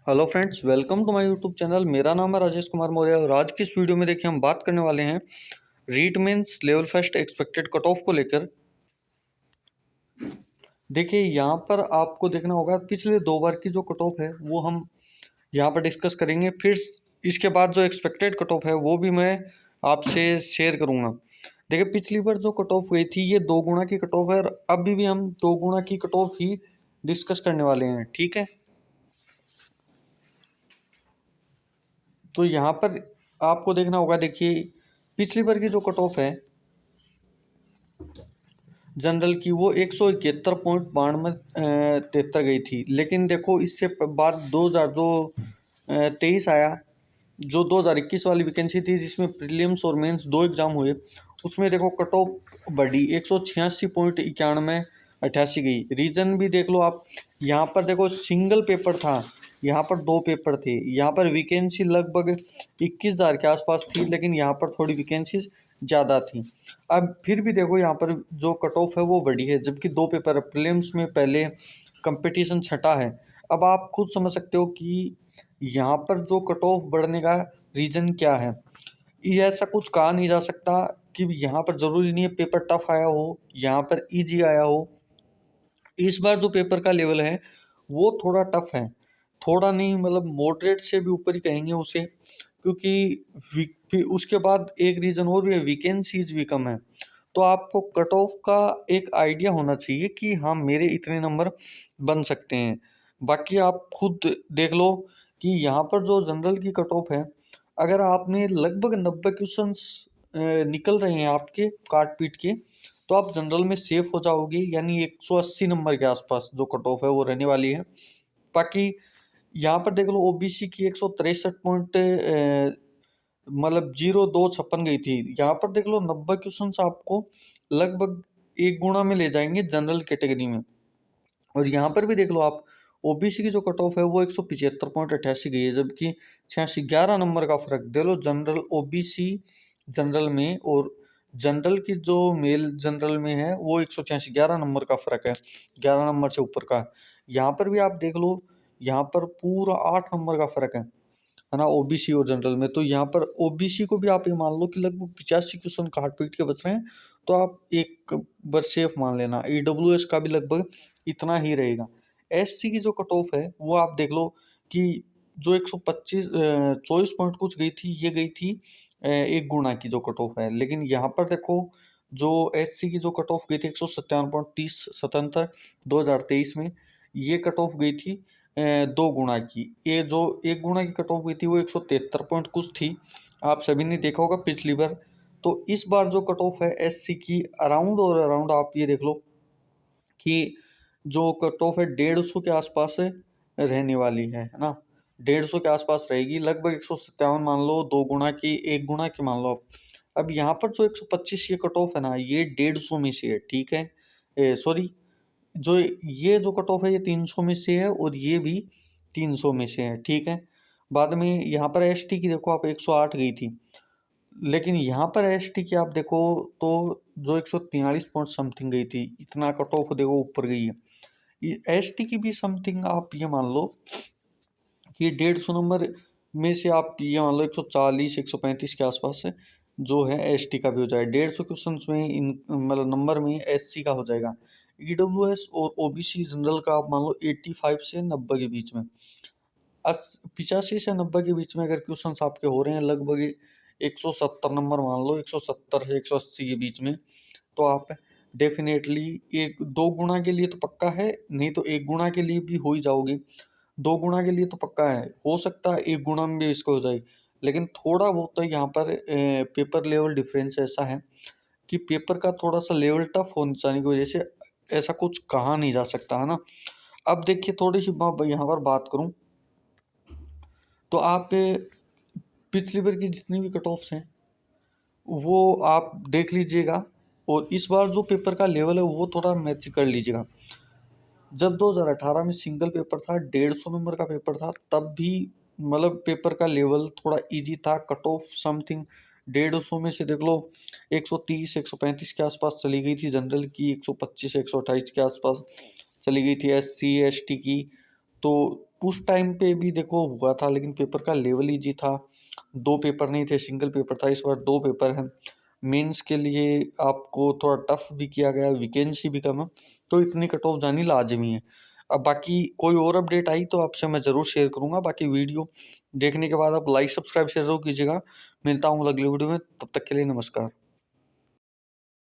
Hello friends, welcome to my YouTube channel. मेरा नाम है राजेश कुमार मौर्य और आज की इस वीडियो में देखिए हम बात करने वाले हैं REET means level first expected cut off को लेकर। देखिए यहाँ पर आपको देखना होगा पिछले 2 बार की जो कट ऑफ है वो हम यहाँ पर डिस्कस करेंगे। फिर इसके बाद जो एक्सपेक्टेड कट ऑफ है वो भी मैं आपसे शेयर करूँगा। देखिए पिछली बार जो कट ऑफ हुई थी ये 2 गुना की कट ऑफ है और अभी भी हम 2 गुना की कट ऑफ ही डिस्कस करने वाले हैं, ठीक है। तो यहाँ पर आपको देखना होगा, देखिए पिछली बार की जो कट ऑफ है जनरल की वो 171.92 गई थी। लेकिन देखो इससे बाद 2023 आया, जो 2021 वाली वैकेंसी थी जिसमें प्रीलिम्स और मेंस 2 एग्जाम हुए, उसमें देखो कट ऑफ बढ़ी 186.9188 गई। रीजन भी देख लो आप, यहाँ पर देखो सिंगल पेपर था, यहाँ पर 2 पेपर थे, यहाँ पर वैकेंसी लगभग 21,000 के आसपास थी, लेकिन यहाँ पर थोड़ी वैकेंसी ज़्यादा थी। अब फिर भी देखो यहाँ पर जो कट ऑफ है वो बढ़ी है, जबकि 2 पेपर प्रीलिम्स में पहले कंपटीशन छटा है। अब आप खुद समझ सकते हो कि यहाँ पर जो कट ऑफ बढ़ने का रीज़न क्या है। ये ऐसा कुछ कहा नहीं जा सकता कि यहाँ पर ज़रूरी नहीं है पेपर टफ आया हो, यहाँ पर इजी आया हो। इस बार जो पेपर का लेवल है वो थोड़ा टफ है, थोड़ा नहीं मतलब मॉडरेट से भी ऊपर ही कहेंगे उसे, क्योंकि फिर उसके बाद एक रीज़न और भी है, वैकेंसीज भी कम है। तो आपको कट ऑफ का एक आइडिया होना चाहिए कि हाँ मेरे इतने नंबर बन सकते हैं। बाकी आप खुद देख लो कि यहाँ पर जो जनरल की कट ऑफ है, अगर आपने लगभग 90 क्वेश्चंस निकल रहे हैं आपके काट पीट के, तो आप जनरल में सेफ हो जाओगे, यानी 180 नंबर के आसपास जो कट ऑफ है वो रहने वाली है। बाकी यहाँ पर देख लो ओबीसी की 163 पॉइंट मतलब 0256 गई थी। यहाँ पर देख लो 90 क्वेश्चन आपको लगभग 1 गुना में ले जाएंगे जनरल कैटेगरी में। और यहाँ पर भी देख लो आप, ओबीसी की जो कट ऑफ है वो 175.88 गई है, जबकि 86 11 नंबर का फर्क दे लो जनरल ओबीसी जनरल में और जनरल की जो मेल जनरल में है वो 186 11 नंबर का फर्क है, 11 नंबर से ऊपर का। यहाँ पर भी आप देख लो, यहाँ पर पूरा 8 नंबर का फर्क है ना, ओबीसी और जनरल में। तो यहाँ पर ओबीसी को भी आप ये मान लो कि लगभग 85 क्वेश्चन काट पीट के बच रहे हैं, तो आप एक बार सेफ मान लेना। ईडब्ल्यूएस का भी लगभग इतना ही रहेगा। एससी की जो कट ऑफ है वो आप देख लो कि जो 125 24 पॉइंट कुछ गई थी, ये गई थी 1 गुना की जो कट ऑफ है। लेकिन यहाँ पर देखो जो एससी की जो कट ऑफ गई थी 157.3077 2023 में, ये कट ऑफ गई थी 2 गुना की। ये जो 1 गुना की कट ऑफ हुई थी वो 173 पॉइंट कुछ थी, आप सभी ने देखा होगा पिछली बार। तो इस बार जो कट ऑफ है एससी की अराउंड और अराउंड आप ये देख लो कि जो कट ऑफ है 150 के आसपास रहने वाली है ना, 150 के आसपास रहेगी, लगभग 157 मान लो, 2 गुना की 1 गुना की मान लो आप। अब यहाँ पर जो 125 ये कट ऑफ है ना, ये 150 में से है, ठीक है। सॉरी, जो ये जो कट ऑफ है ये 300 में से है और ये भी 300 में से है, ठीक है। बाद में यहाँ पर एसटी की देखो आप 108 गई थी, लेकिन यहाँ पर एसटी की आप देखो तो जो 143 पॉइंट समथिंग गई थी, इतना कट ऑफ देखो ऊपर गई है। ये एसटी की भी समथिंग आप ये मान लो कि 150 नंबर में से आप ये मान लो 140 135 के आसपास है जो है एसटी का भी हो जाए। 150 क्वेश्चन में इन मतलब नंबर में एससी का हो जाएगा। ईडब्ल्यूएस और ओबीसी जनरल का आप मान लो 85 से 90 के बीच में, 85 से 90 के बीच में अगर क्वेश्चन आपके हो रहे हैं, लगभग 170 नंबर मान लो, 170 से 180 के बीच में, तो आप डेफिनेटली 1 2 गुना के लिए तो पक्का है, नहीं तो 1 गुना के लिए भी हो ही जाओगे। 2 गुना के लिए तो पक्का है, हो सकता है 1 गुना में भी इसको हो जाए। लेकिन थोड़ा बहुत तो यहाँ पर पेपर लेवल डिफरेंस ऐसा है कि पेपर का थोड़ा सा लेवल टफ होने जाने की वजह से ऐसा कुछ कहा नहीं जा सकता, है ना। अब देखिए थोड़ी सी यहाँ पर बात करूँ तो आप पिछली बार की जितनी भी कट ऑफ्स हैं वो आप देख लीजिएगा, और इस बार जो पेपर का लेवल है वो थोड़ा मैच कर लीजिएगा। जब 2018 में सिंगल पेपर था, 150 नंबर का पेपर था, तब भी मतलब पेपर का लेवल थोड़ा इजी था। कट ऑफ समथिंग 150 में से देख लो 130 135 के आसपास चली गई थी जनरल की, 125 128 के आसपास चली गई थी एससी एसटी की। तो उस टाइम पे भी देखो हुआ था, लेकिन पेपर का लेवल ईजी था, 2 पेपर नहीं थे, सिंगल पेपर था। इस बार 2 पेपर हैं। मेंस के लिए आपको थोड़ा टफ भी किया गया, वैकेंसी भी कम है, तो इतनी कट ऑफ जानी लाजमी है। अब बाकी कोई और अपडेट आई तो आपसे मैं ज़रूर शेयर करूँगा। बाकी वीडियो देखने के बाद आप लाइक सब्सक्राइब शेयर ज़रूर कीजिएगा। मिलता हूँ अगली वीडियो में, तब तक के लिए नमस्कार।